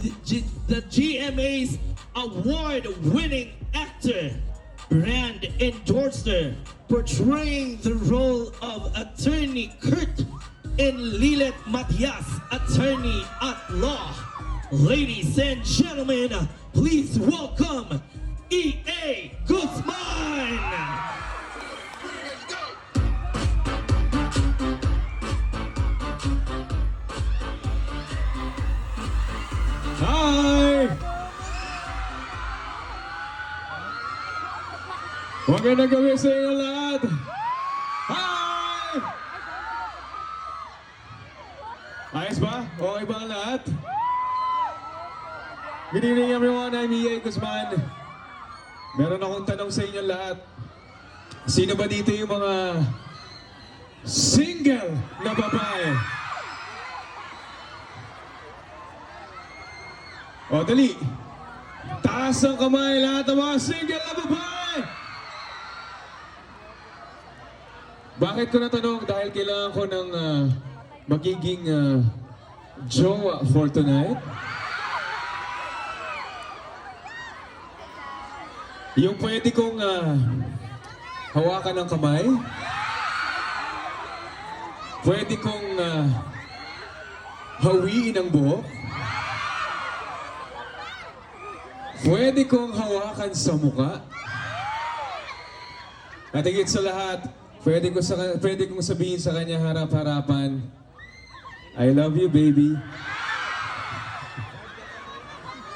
the GMA's award-winning actor, brand endorser, portraying the role of Attorney Kurt in Lilet Matias, Attorney at Law. Ladies and gentlemen, please welcome E.A. Guzman! Hi! Magandang gabi sa inyo lahat! Hi! Ayos ba? Okay ba ang lahat? Good evening everyone, I'm E.A. Guzman. Meron akong tanong sa inyo lahat. Sino ba dito yung mga single na babae? O, dali. Taas ang kamay lahat ng mga single na babae. Bakit ko natanong? Dahil kailangan ko ng magiging jowa for tonight. Yung pwede kong hawakan ng kamay. Pwede kong hawiin ang buhok. Pwede kong hawakan sa muka. At higit sa lahat, pwede kong sabihin sa kanya harap-harapan, I love you, baby.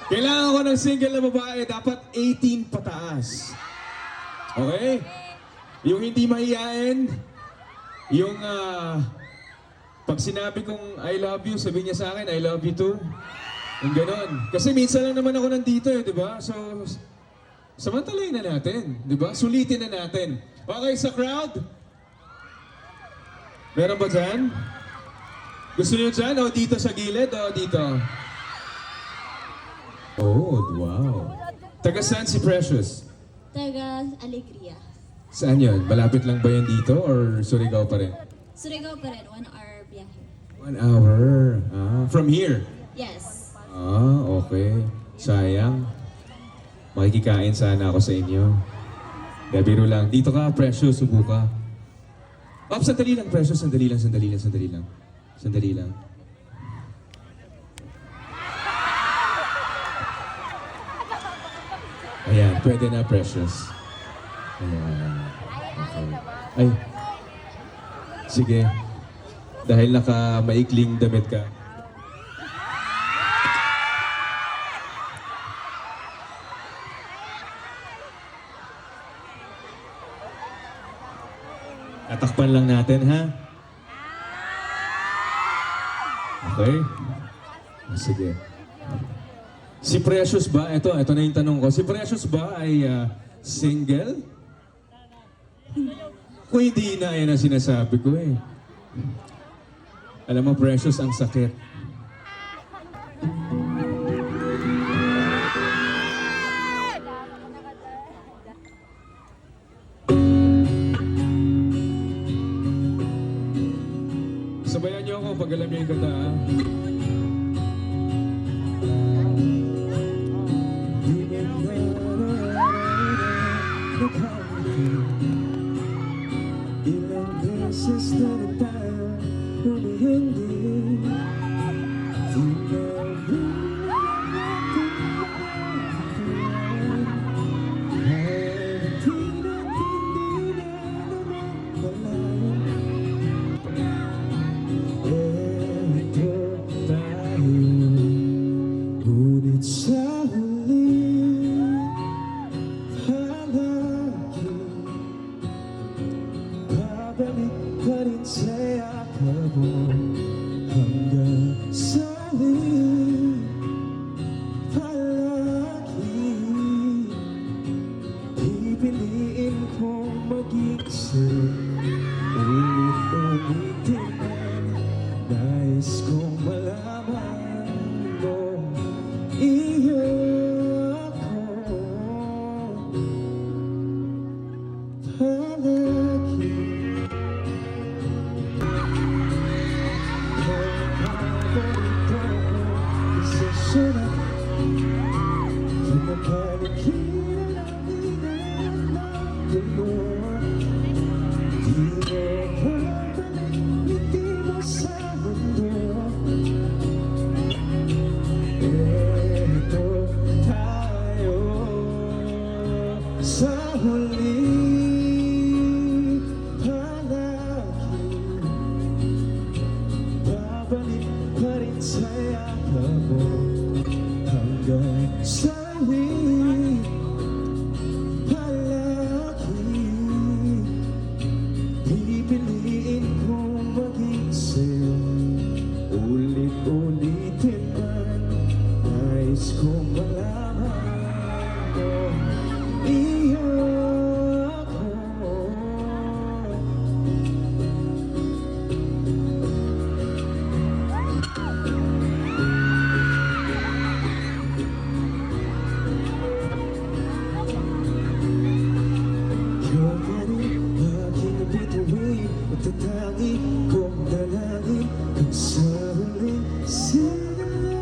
Kailangan ko ng single na babae, dapat 18 pataas. Okay? Yung hindi mahihain, yung pag sinabi kong I love you, sabihin niya sa akin, I love you too. Yung ganon. Kasi minsan lang naman ako nandito eh, di ba? So, samantalayin na natin, di ba? Sulitin na natin. Okay, sa crowd? Meron ba dyan? Gusto niyo dyan? O dito sa gilid? O dito? Oh, wow. Taga saan si Precious? Taga Alegria. Saan yun? Malapit lang ba yan dito? Or Surigao pa rin? Surigao pa rin, 1 hour biyahe. 1 hour. From here? Yes. Okay. Sayang. Makikikain sana ako sa inyo. Biro lang. Dito ka, Precious, subo ka. Sandali lang, Precious. Sandali lang. Sandali lang. Ayan, pwede na, Precious. Ayan. Okay. Ay. Sige. Dahil naka-maikling damit ka. Tatakpan lang natin, ha? Okay? Sige. Si Precious ba? Ito na yung tanong ko. Si Precious ba ay single? Kung hindi na, yan ang sinasabi ko eh. Alam mo, Precious, ang sakit. Sabayan niyo ako pag alam niyo yung kanta, ha? Ilang beses na tayo humihindi. Ngunit sa huli, palagi babalik pa rin sa yakap mo. Hanggang sa huli, palagi pipiliin kong mag-isa. Ulit-ulitin nais kong malaman mo. Iyo sa'yo'y palagi. Pipiliin kong maging sa'yo, ulit-ulitin man. Nais kong malaman mo, iyo ako. Ikaw pa rin aking bituin, matatagi kong dalangin kung sa huling sigaw.